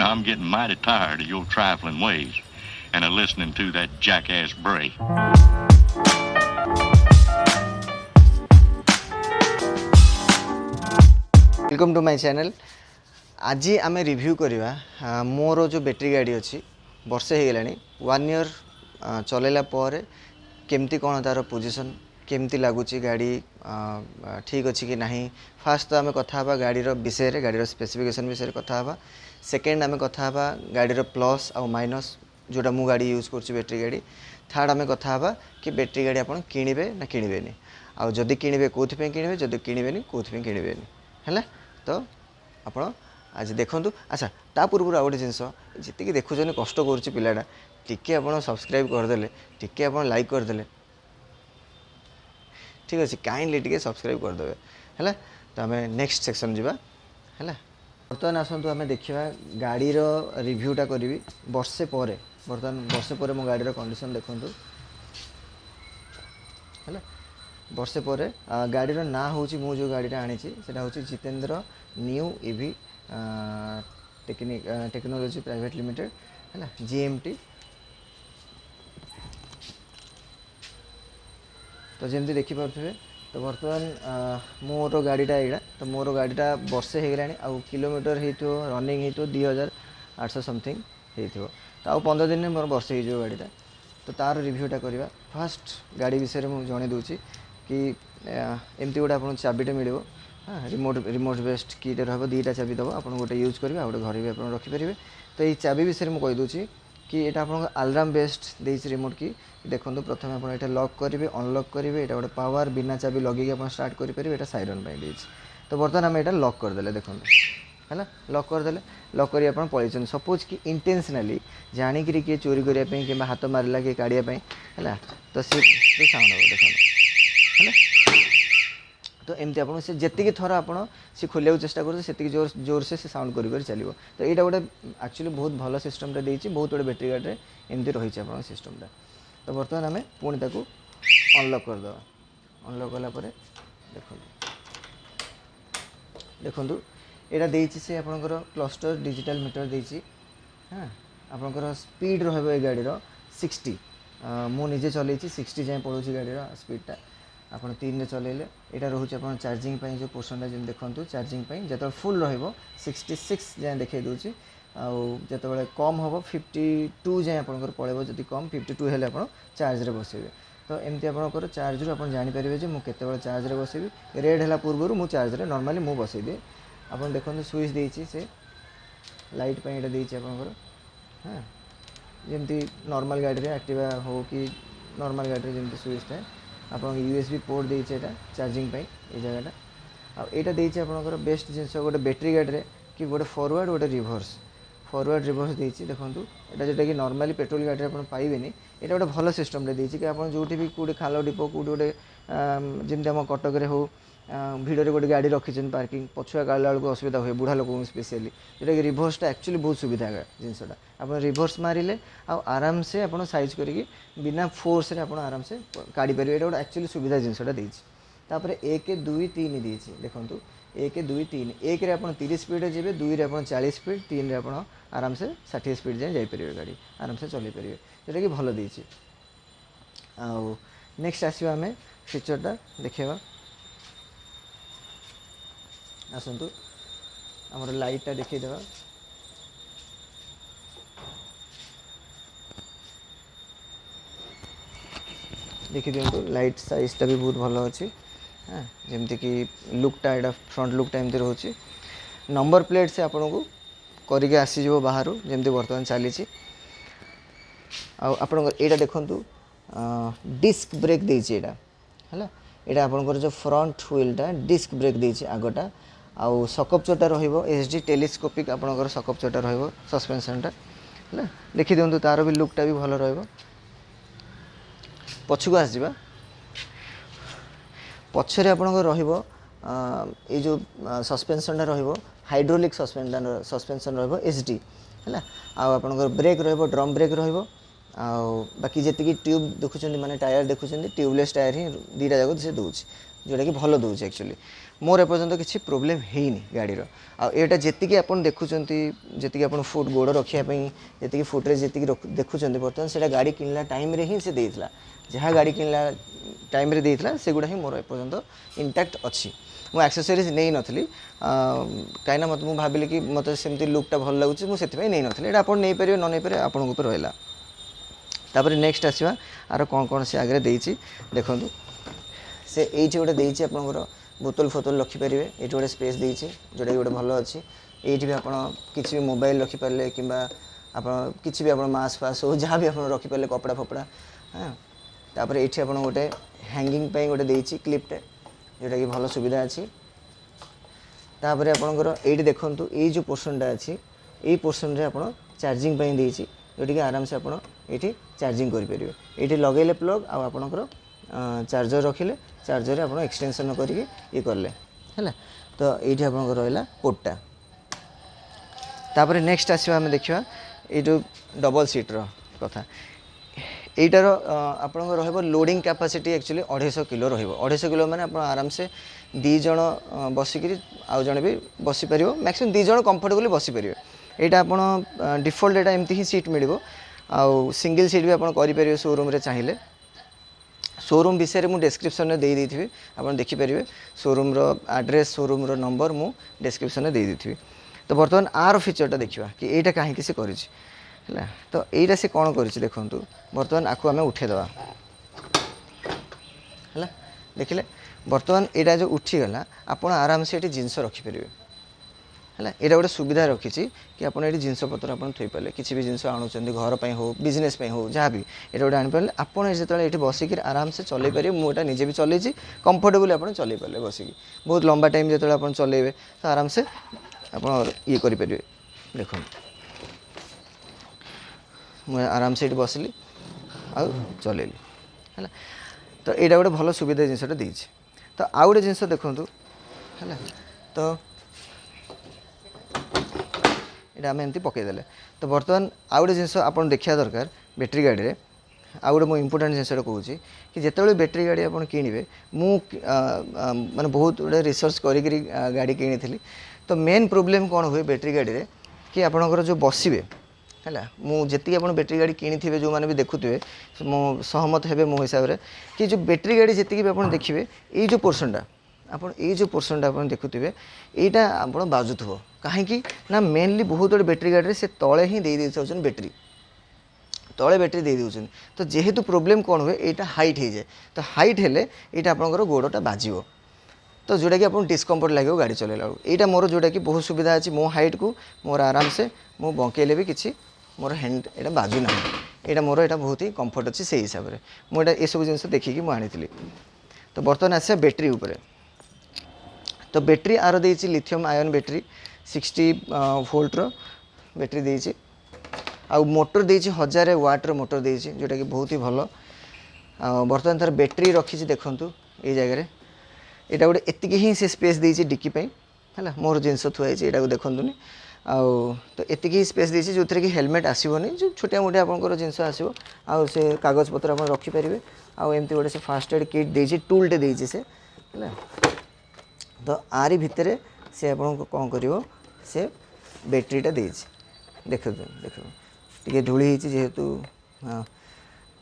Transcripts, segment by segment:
man, I'm getting mighty tired of your trifling ways and of listening to that jackass Bray. Welcome to my channel. आज आम review करवा मोर जो battery गाड़ी अच्छी वर्षे हो गलानी 1 ईयर चलैला केमती कौन तार पोजिशन केमती लगुच गाड़ी ठीक अच्छी कि नहीं। फास्ट तो आम कथा गाड़ी विषय गाड़ी स्पेसिफिकेशन विषय कथा। सेकेंड आम कथा गाड़ी प्लस आउ माइनस जोटा मु गाड़ी यूज कर बैटेरी गाड़ी। थर्ड आम कथा कि बैटेरी गाड़ी आप किणवे ना किणवे आउ जदि किणवे कौन किणवे जदि किणवे कौन किणवे है। तो आप आज देखूँ। अच्छा ता पूर्व आ गए जिनस जी देखुन कष्ट कर पिलाटा टिके आप सब्सक्राइब करदे टिके आप लाइक करदे ठीक अच्छे काइंडली टिके सब्सक्राइब करदे है। तो आम नेक्स्ट सेक्शन जावा है। बर्तमान आसतु आम देखा गाड़ी रिव्यूटा करी वर्षे पर। बर्तमान वर्षे पर मो गाड़ी कंडीशन देखूँ है। वर्षे पर गाड़ी ना हूँ मु जो गाड़ी आनी से हूँ Jitendra new EV technology private limited है जीएमटी। तो जमी देखिपे तो बर्तमान मोर गाड़ीटा यहाँ तो मोर गाड़ीटा वर्षे हो गलानी आउ किलोमीटर हो रनिंग हो 2800 समथिंग हो तो आउ 15 दिन में मोर वर्षे हो गाड़ीटा। तो तार रिव्यूटा करवा। फास्ट गाड़ी विषय में जन दूसरी कि एमती गोटे आप चाबीटे मिले। हाँ रिमोट बेस्ट कीटे रहा 2टा चाबी दब आप गोटे यूज करेंगे आ गए घर भी आप रखिपारे। तो ये चाबी विषय में कहीदे कि यहाँ आप आलराम बेस्ट देती रिमोट की देखो। प्रथम आप लॉक करेंगे अनलॉक करेंगे यहाँ गोटे पावर बिना चाबी लगे आप स्टार्ट करेंगे। यहाँ साइरन पाई। तो बर्तमान आम यहाँ लॉक करदे देखो है लॉक करदे। लॉक कर पलैन सपोज कि इंटेंशनली जाणिक किए चोरी करने कि हाथ मारला कि काढ़ापी है तो सी साउंड हम देखो है। तो एमती आप जी थर आप खोलिया चेष्टा कर जोर जोर से साउंड कर चलो। तो यहाँ गोटे एक्चुअली बहुत भल सिस्टमटा देती बहुत गुटे बैटेरी गाड़ी एमती रही है सिस्टमटा। तो बर्तमान आम पुणी ताकू अनलॉक करदे। अनलॉक कलापर देखो देखु यहाँ देती से आपंकर क्लस्टर डिजिटल मीटर देती। हाँ आपंकर स्पीड रही गाड़ी 60 मु निजे चलई 60 जाए पड़ोस गाड़ी स्पीडटा आप 3 चलैले यहाँ रोचे आप चार्जिंग जो पोर्सनटा जब देखो चार्जिंग जो फुल र66 जाए देखे दूसरी आते कम हम 52 जाए आप पड़े जब कम 52 हेल्ले आप चार्ज बसइबे। तो एमती आपंकर चार्ज रू आप जानीपारे जो मुझे चार्ज रे बसइबी रेड है पूर्व मु चार्ज रे नॉर्मली मु बसइदिए। आप देखो स्विच देती से लाइट पर देती आपंकर। हाँ जमी नॉर्मल गाड़ी में एक्टिवा हो कि नॉर्मल गाड़ी जमी स्विच थाए आप यूएसबी पोर्ट देती है चार्जिंग ये जगहटा आईटा देती आपंकर बेस्ट जिनस गोटे बैटेरी गाड़ी में कि गोटे फॉरवर्ड गोटे रिवर्स फॉरवर्ड रिवर्स देती देखो यहाँ जोटा कि नॉर्मली पेट्रोल गाड़ी आप पाइबे यहाँ गोटे भल सिस्टम देती कि आप जो भी कौटे खाल डिपो कौटे गोटे जमी आम कटक हो भिड़ गोटे गाड़ी रखी पार्किंग पछुआ काढ़ला बेलू असुविधा हुए बुढ़ा लोक स्पेशली जोटा कि रिवर्सटा एक्चुअली बहुत सुविधा जिनसटा आप रिवर्स मारे आराम से आप साइज करी बिना फोर्स आप आराम से काढ़ी पारे। ये गोटे एक्चुअली सुविधा जिनसटा देती। तापर 1 2 3 देती देखो 1 2 3 1 रे आप 30 स्पीड जी 2 रे आप 40 स्पीड 3 रे आप आराम से 60 स्पीड जाए जापर गाड़ी आराम से चल पारे जोटा कि भल देती। आउ नेक्स्ट आसवा आम फीचरटा देखा। आसतु आमर लाइटटा देखीदेवा। देखी दिंतु लाइट साइजटा भी बहुत भल अच्छी। हाँ जमती कि लुकटा यहाँ फ्रंट लुकटा एमती रोचे। नंबर प्लेट से आपन को करके आसीज बाहर जमती बर्तमान चली आपड़ा देखु डिस्क ब्रेक देती है यहाँ आपंकर जो फ्रंट व्हीलटा डिस्क ब्रेक देती आगटा आउ सकअप चोटा एचडी टेलीस्कोपिक आपंकर सकअप चोटा रस्पेनसनटा है। देखी दिंतु तार भी लुकटा भी भल र पछक आसवा पछरे आपंकर ये जो सस्पेंसनटा हाइड्रोलिक सस्पेंसन एचडी है। आपंकर ब्रेक ड्रम ब्रेक बाकी जी ट्यूब देखुं मैंने टायर देखुं ट्यूबलेस टायर ही दुईटा जाक से दूसरी जोटा कि भल दूसरी एक्चुअली मोर एपर्तंत किसी प्रोब्लेम हैनी गाड़ी आटा जी आप देखुं जी आप फुट गोड़ रखापी जी फुट्रे जी देखुं बर्तमान से गाड़ी किणला टाइम ही से देता जहाँ गाड़ी किणला टाइम देता से गुड़ा ही मोर एपर्तंत इंटैक्ट अच्छी मु एक्सेसरीज नहीं नी कहीं मत मुझे भाविली कि मतलब सेमती लुकटा भल लगुच मुझे नहीं नी आप नहीं पारे न नहीं पारे आपन रहा तापर नेक्स्ट आसवा आर कौन कौन से आगे देती देखूँ से ये गोटे देती आपंकर बोतल फोतल रखिपारे ये गोटे स्पेस देती जोटा कि गोटे भल अच्छी ये भी आप किसी भी मोबाइल रखिपारे कि किसी भी आप मास्क फास हो जहाँ भी आप रखिपारे कपड़ा फपड़ा हाँ तापर ये आप गोटे हैंगिंग गोटे देती क्लिपटे जोटा कि भल सुविधा अच्छी तापर आपंकर ये देखूँ ये जो पोर्सनटा अच्छी ये पोर्सन रे आप चार्जिंग देती जोटी कि आराम से आप ये चार्जिंग करेंगे ये लगेले प्लग आपणकर चार्जर रखिले चार्जर आप एक्सटेंशन करके ये कले है तो ये आप रहा पोर्टा तापर नेक्स्ट आसवा आम देखा ये जो डबल सीट्र कथा यहीटार आप लोडिंग कैपेसिटी एक्चुअली 250 किलो रही किलो मैंने आप आराम से 2 जण बसिक आउ जड़े भी बसीपर मैक्सीम 2 जण कंफर्टेबली बसीपर यहाँ आप डिफल्ट यहाँ एमती ही सीट मिल आउ सिंगल सीट भी आप शोरूम रे चाहिए शोरूम विषय में डिस्क्रिप्शन में दे देथिबी आप देखिपारे शोरूम रो एड्रेस शोरूम रो नंबर मु डिस्क्रिप्शन में दे देथिबी तो बर्तमान आर फीचरटा देखा कि यहाँ कहीं से करी तो यहीटा से कौन कर देखूँ बर्तमान आपको आम उठेदवा है देखिले बर्तमान यहाँ जो उठीगला आप आराम से ये जिनस रखिपारे है यहाँ गोटे सुविधा रखी कि आप ये जिनस पतर आप थोपारे किसी भी जिनस आणुच्च घर हो बिजनेस हो जहाँ भी ये गोटे आनीपारे आपड़ जो ये बसिक आराम से चल पारे मुझे निजे भी चलती कंफर्टेबल आप चल पारे बसिक बहुत लंबा टाइम जो आप चलेबे तो आराम से आप ये करें देखो मुझे आराम से ये बसली आ चलैली है तो यहाँ गोटे भल सुविधा जिनसटा देती तो आउ गोटे जिनस देखूँ है तो ये आम एमती पकईदे तो बर्तमान आउ गोटे जिनस आप देखा दरकार बैटेरी गाड़ी में आउ गोटे मुझे इंपोर्टाट जिनसा कहूँ कि जिते बैटेरी गाड़ी आप किणवे माने बहुत गुड़े रिसर्च करी गाड़ी किनी तो मेन प्रोब्लेम कौन हुए बैटेरी गाड़ी में कि आपणकर जो बसवे है मुझे आप बैटेरी गाड़ी किनी जो मैंने भी देखुए मो सहमत हे मो हिसाब से कि जो बैटेरी गाड़ी जी भी आप देखिए ये जो पोर्सनटा आप जो पोर्सनटा आप देखुए यहाँ आप बाजुव कहीं ना मेनली बहुत गुड़े बैटेरी गाड़ी से तले ही दे देउछन बैटेरी तले बैटेरी दे देउछन तो जेहेतु प्रोब्लेम कौन हुए यहाँ हाइट हो जाए तो हाइट हेले यहाँ आपंकर गोड़टा बाजिव तो जोटा कि आपको डिस्कम्फर्ट लगे गाड़ी चलैला यहाँ मोर जोटा कि बहुत सुविधा अच्छी मो हाइट को मोर आराम से मु बंकेले भी किसी मोर हैंड यहाँ बाजू ना यहाँ मोर यहाँ बहुत ही कंफर्ट अच्छी से हिसाब से मुझे ये सब जिन देखिकी मुझे तो बर्तमान आसा बैटेरी उपरे तो बैटेरी आर देती lithium ion battery 60 Walter battery देती आउ मोटर देती 1000 वाटर मोटर देती जोटा कि बहुत ही भल बर्तमान तार बैटेरी रखी देखूँ ये जगह यहाँ गोटे एतिक ही से स्पेस देती डिक्की है मोर जिनस थुआई यहाँ देखनी आउ तो एतिक ही स्पेस देती जो थी कि हेलमेट आसोनी जो छोटिया मोटिया आपंकर जिनस आसो आउ से कागज पत्र आप रखिपारे आउ एमती गोटे से फास्ट एड किट देती टूलटे देती से है तो आरी भितर से आपको कौन कर से बैटेरीटा देती देख टे धूली जेहेतु हाँ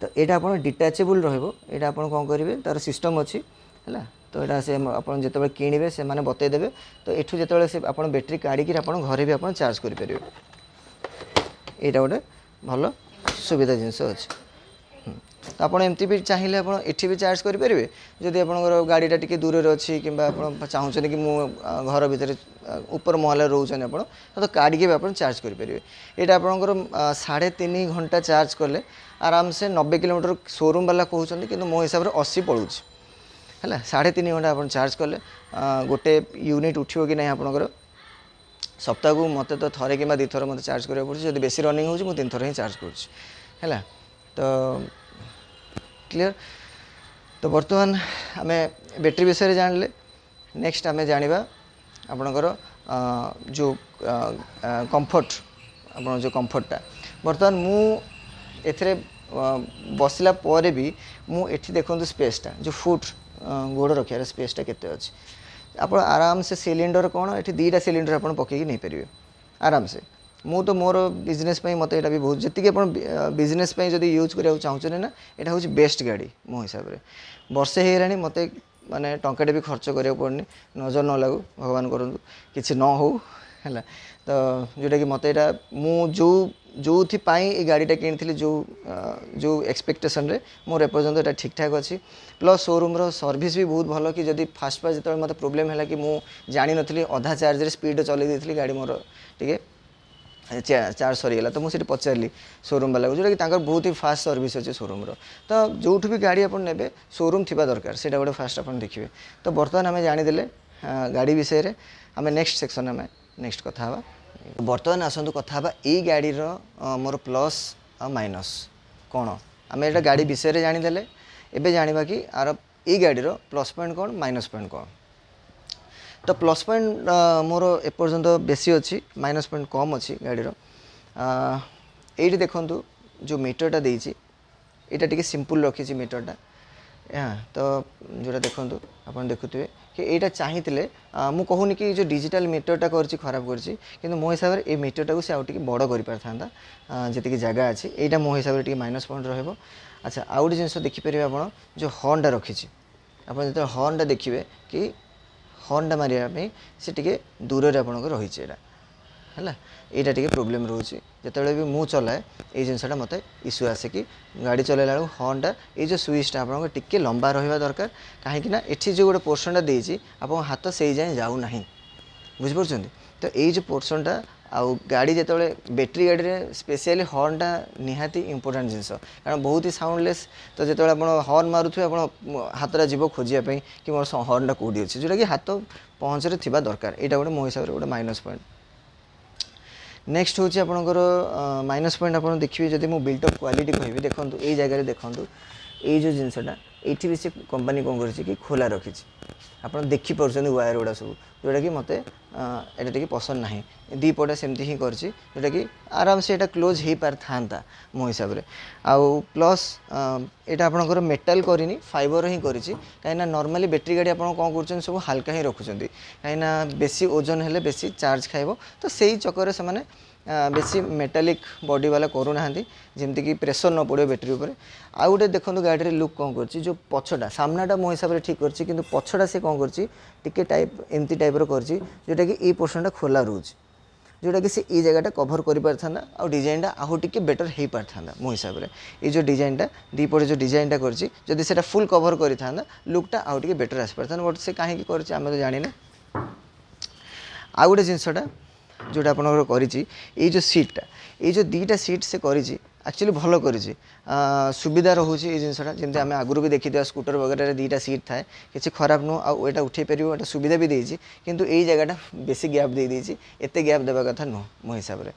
तो यहाँ आप डिटाचेबल रहा आप कौन करेंगे तार सिस्टम अच्छी है तो यहाँ से आप जो किणवे से मैंने बतईदेवे तो ये जो आप बैटेरी काढ़ी आप घरे भी आप चार्ज करेंगे यहाँ गोटे भल सुविधा जिनस अच्छे तो आप एमती भी चाहिए आप भी चार्ज करेंगे जदि आप गाड़ीटा टी दूर अच्छी कि चाहते कि मुझे घर भितर ऊपर महल रोचन आप तो काढ़ी भी आप चार्ज करेंगे यहाँ आपंकर 3.5 घंटा चार्ज कले आराम से 90 किलोमीटर शोरूम वाला कहते कि मो हिसाब से 80 पड़ूँ है 3.5 घंटा आप चार्ज कले गोटे यूनिट उठो कि नहीं आपंकर सप्ताह को मत तो थे कि 2 थर मत चार्ज करा पड़े जब बेसी रनिंग हो 3 थर ही चार्ज करा तो क्लियर तो बर्तमान आम बैटेरी विषय जानले नेक्स्ट आम जाना आपणकर जो कंफर्ट आप जो कंफर्टा बर्तमान मु बसला पर भी मुझे देखो स्पेसटा जो फुट गोड़ रखार स्पेसटा केते अच्छे आप आराम से सिलिंडर कौन ये दीटा सिलिंडर आप पकईकि नहीं पारे आराम से मु तो मोर बिजनेस मत यहाँ भी बहुत जी बिजनेस जब यूज करा चाहूँ ना यहाँ हूँ बेस्ट गाड़ी मो हिसाब से वर्षे होगा मत माने टंकाटे भी खर्च करा पड़नी नजर न लगू भगवान करूँ कि न हो है तो जोटा कि मत यहाँ जो ये गाड़ीटा किनी जो एक्सपेक्टेशन रे मोर एपर्यंत यहाँ ठीक ठाक अच्छी प्लस शोरूम रो सर्विस भी बहुत भल कि जब फास्ट फास्ट जो मत प्रोब्लेम है कि मुझे जानी नी अधा चार्ज रे स्पीड चलई दी गाड़ी मोर टे चार्ज सरीगला तो मुझे पचारि शोरूम वाला जोटा कि बहुत ही फास्ट सर्विस अच्छे शोरूम रो तो जो भी गाड़ी आप ने शोरूम थी दरकार से गोटे फास्ट आप देखिए तो बर्तमान आम जानीदे गाड़ी विषय में आम नेक्स्ट सेक्शन में नेक्स्ट कथा बर्तमान आसतु कथा यही गाड़ी मोर प्लस आ माइनस कौन आम यहाँ गाड़ी विषय में जानीदे एवं जाना कि आर यही गाड़ी प्लस पॉइंट कौन माइनस पॉइंट कौन तो प्लस पॉइंट मोर एपर्यंत बेसी अच्छी माइनस पॉइंट कम अच्छी गाड़ी ये देखु जो मीटरटा देती यहाँ टी सिंपल रखी मीटरटा तो जोटा देखु आप देखुए कि यहाँ चाहिए मु कहूनी कि जो डिजिटल मीटरटा कर खराब कर मो हिसाब से ये मीटरटा को आउट बड़ कर पार जी जगह अच्छी यहाँ मो हिसाब से माइनस पॉइंट रहा अच्छा आउ गोटे जिन देखिपारे आप जो हॉर्नटा रखी आप जो हॉर्नटा देखिए कि हॉर्नटा मारे से टी दूर आपंकर रही है यहाँ टी प्रोब्लेम रोचे जिते भी मुझे चलाए ये जिनसा मत इश्यू आसे कि गाड़ी चलैला हॉर्नटा ये जो स्विचटा आप टिके लंबा रहा दरकार कहीं ये जो गोटे पोर्सनटा देती आप हाथ से जाए जाऊना बुझीपार तो ये जो पोर्सनटा आउ गाड़ी जो बैटेरी गाड़ी में स्पेशली हॉर्नटा निहाती इंपोर्टेंट जिनस कारण बहुत ही साउंडलेस तो जो आप हॉर्न मारुथे आप हाथटा जीव खोजापी कि मोर हॉर्नटा कौटी अच्छे जोटा कि हाथ पहुँचे थी दरकार यहाँ गोटे मो हिसाब से गोटे माइनस पॉइंट नेक्स्ट हूँ आपंकर माइनस पॉइंट आप देखिए जब मुझे बिल्ट अप क्वालिटी कहि देखो ये जगह देखो ये जो जिनसटा ये भी से कंपनी कौन कर खोला रखी आप देखिपुर वायर गुड़ा सब जोटा कि मत यहाँ टी पसंद ना दीपटा सेमती ही जोटा कि आराम से यहाँ क्लोज हो पार था मो हिसाब से आउ प्लस यहाँ आपंकर मेटाल करनी फाइबर ही कहीं नॉर्मली बैटेरी गाड़ी आप कौन कर सब हल्का ही रखुच्च कहीं बेसी ओजन है बेसी चार्ज खाइब तो से चक्कर से बेसी मेटालिक बॉडी वाला करूना जमती कि प्रेशर न पड़े बैटेरी उपर आउ गोटे देखो गाड़ी लुक कौन कर जो पछटा सामनाटा मो हिसाब से ठीक कर पछटा से कौन कर टाइप एमती टाइप जोटा कि ये पोर्सनटा खोला रोचे जोटा कि ये जगहटा कभर कर पारथा आ डिजाइनटा आहु टिके बेटर हो पारथा मो हिसाब से ये जो डिजाइनटा दीपटे जो डिजाइनटा करदी से फुल कभर करता लुकटा आउ टिके बेटर आस पारथा बट से कहीं कर तो जानी आउ गोटे जिनसटा जोटा आप जो सीटा ये जो दीटा सीट से करी एक्चुअली भल कर सुविधा रोचे ये जिनसा जमी आम आगुरी भी देखी स्कूटर वगैरह दीटा सीट थाए किसी खराब नुह आटा उठे पार एटा सुविधा भी देती किंतु यही जगहटा बेसी गैप दे देती एत गैप देवा कथा नुह मो हिसाब से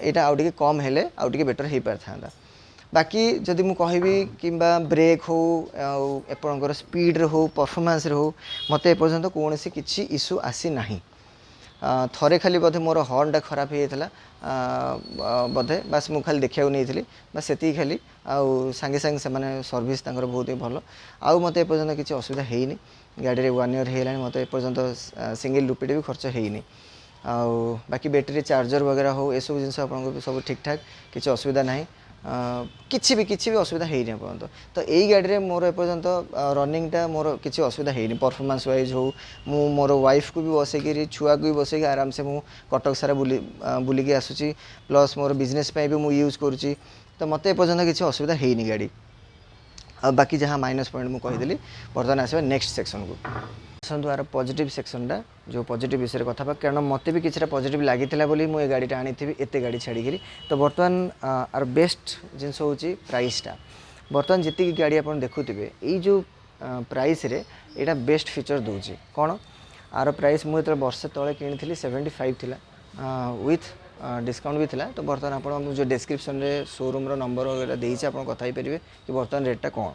यहाँ आउ कम हेले आउ बेटर हो पार था बाकी जदि मु कहबी कि ब्रेक हो एपणकर स्पीड हो परफॉर्मेंस हो मत एपर्यंत कौन सी किसी इश्यू आसी ना थरे खाली बोधे मोर हॉर्नटा खराब हो जाता बोधे बास मु खाली देखा नहीं बस से खाली आउ सांगे सांगे से सर्विस बहुत ही भल आउ मत एपर्यंत किसी असुविधा होनी गाड़ी में 1 ईयर होगा मत एपर्यंत सिंगल रुपीटे भी खर्च होनी आउ बाकी बैटेरी चार्जर वगैरह हो ये सब जिन आप सब ठीक ठाक किसी असुविधा ना किसी भी असुविधा होनी पर्यंत तो यही गाड़ी में मोर एपर्यंत रनिंगटा मोर किसी असुविधा होनी परफॉर्मेंस वाइज हो मु मोर वाइफ को भी बसैकि छुआ को भी बसैकि आराम से मु कटक सारा बुलिकी आसूँ प्लस मोर बिजनेस भी मुझे यूज करुँची तो मत एपर्यंत किसी असुविधा होनी गाड़ी आ बाकी जहाँ माइनस पॉइंट मुझे कहीदेली बर्तमान आसवा नेक्स्ट सेक्शन को आसतु आर पॉजिटिव सेक्शनटा जो पॉजिटिव विषय कथा कारण मत भी किसी पॉजिटिव लगी बोली मुझे गाड़ीटा आनी एत गाड़ी छाड़ी तो बर्तमान आर बेस्ट जिनस हूँ प्राइसटा बर्तमान जी गाड़ी आप देखुवे ये जो प्राइस रे यहाँ बेस्ट फीचर दूसरी कौन आर प्राइस मुझे वर्षे तले किनी 75 थी विथ डिस्काउंट भी थिला तो बर्तमान आप जो डिस्क्रिप्शन में शोरूम नंबर वगैरह देती आप कथा पारे कि बर्तमान रेटटा कौन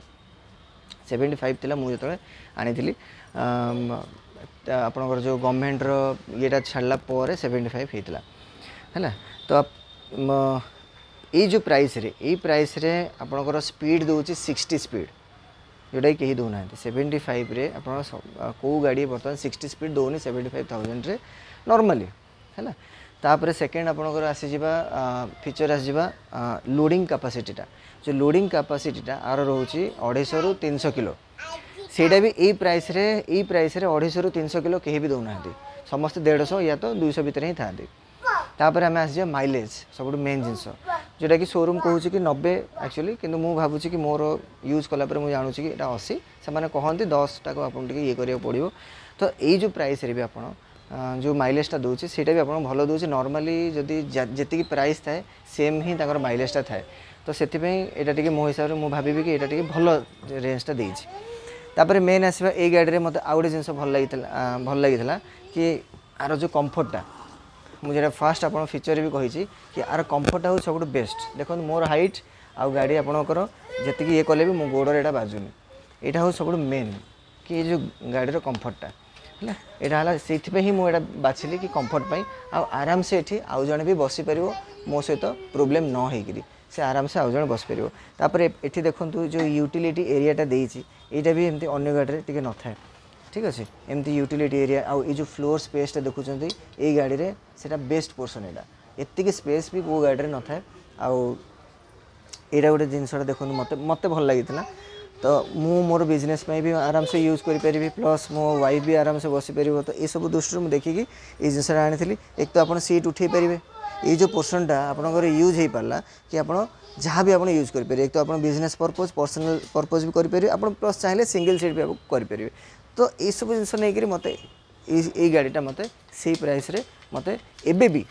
75 थी मुझे जो आनी आपणकर जो गवर्नमेंट ये छाड़ा पर 75 होता है तो ये जो प्राइस रे आपणकर स्पीड दूसरी 60 स्पीड जोटा कि कहीं दौना 75 रे आप कौ गाड़ी बर्तमान 60 स्पीड दौनी 75,000 रे नॉर्मली है तापर सेकेंड आपणकर आसीजा फीचर आसवा लोडिंग कैपेसिटीटा जो लोडिंग कैपेसिटीटा आर रोचे 250 रु 300 किलो सेटा भी यही प्राइस रे 250 रु 300 किलो कहीं भी दौना समस्त 150 या तो 200 भितर ही था तापर आम आसजा माइलेज सब मेन जिनस जोटा कि शोरूम कहूँ कि 90 एक्चुअली किंतु मु भावुँ कि मोर यूज कलापर मुझे जानूँ कि यहाँ 80 से कहते 10 टाक आप ये करा पड़ो तो यही जो प्राइस रे भी आप जो माइलेजटा दूसरी ସେଇଟା भी आप भल दूसरी नॉर्मली जदि जी प्राइस थाए सेम ही ताकर माइलेजटा थाए तो से यहाँ मो हिसाब से मुझे भावी कि यहाँ भल रेंजटा देती तापर मेन आसवा ये गाड़ी में मत आउ गोटे जिन भल लगी कि आर जो कंफर्टा मुझे फास्ट आप फीचर भी कही कि आर कंफर्टा हूँ सब बेस्ट देखो मोर हाइट आउ गाड़ी आपणकर जी ये कले भी मो गोड़े यहाँ बाजुनी यहाँ हूँ सब मेन कि ये जो गाड़ी कंफर्टा है यहाँ से ही मुझे बाछिली कि कंफर्ट पाई आराम से ये आउ जड़े भी बसीपर मो सहित प्रोब्लेम न होकरी से आराम से आउ जड़े बसपर तापर ये देखो जो यूटिलिटी एरियाटा देती यहाँ भी एमती अन्य गाड़ी टी न था ठीक अच्छे एमती यूटिलिटी एरिया आउ ये जो फ्लोर स्पेसटा देखुं ये गाड़ी में से बेस्ट पोर्सन यहाँ एति स्पेस भी को गाड़ी में न था आईटा गोटे जिनसा देखो मत मत भल लगी तो मु मोर बिजनेस में भी आराम से यूज करी प्लस मो वाइफ भी आराम से बसीपर तो ये सब दृष्टि मुझे देखिकी ये जिनसा आनी एक तो आप सीट उठे पारे ये जो पोर्सनटा आपंकर यूज हो पारा कि आप जहाँ भी आप यूज करेंगे एक तो आप बिजनेस पर्पज पर्सनल पर्पज भी करेंगे आप प्लस चाहिए सिंगल सीट भी आप करेंगे तो ये सब जिन नहीं मत ये गाड़ीटा मत से प्राइस रे मत एबे भी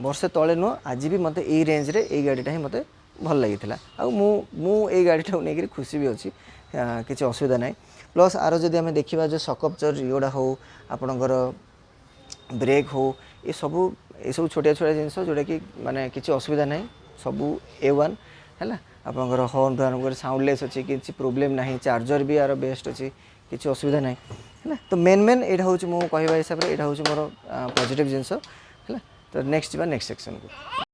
वर्षे तले नुह आज भी मत ये रेंज रे ये गाड़ीटा ही मत भल लगी आई गाड़ीटा नहीं खुशी भी अच्छी किसी असुविधा ना प्लस आर जदि आम देखा जो सकअपचर योड़ा हो आपणकर ब्रेक हो ये सब छोटिया छोटिया जिनस जोटा कि माने किसी असुविधा ना सब A1 है आपणकर हॉर्न आरम्भ कर साउंडलेस अच्छी किसी प्रोब्लेम ना चार्जर भी यार बेस्ट अच्छी किसी असुविधा ना है तो मेन यहाँ हूँ मो कहवा हिसाब से यहाँ हूँ मोर पॉजिटिव जिनस है तो नेक्स्ट सेक्शन को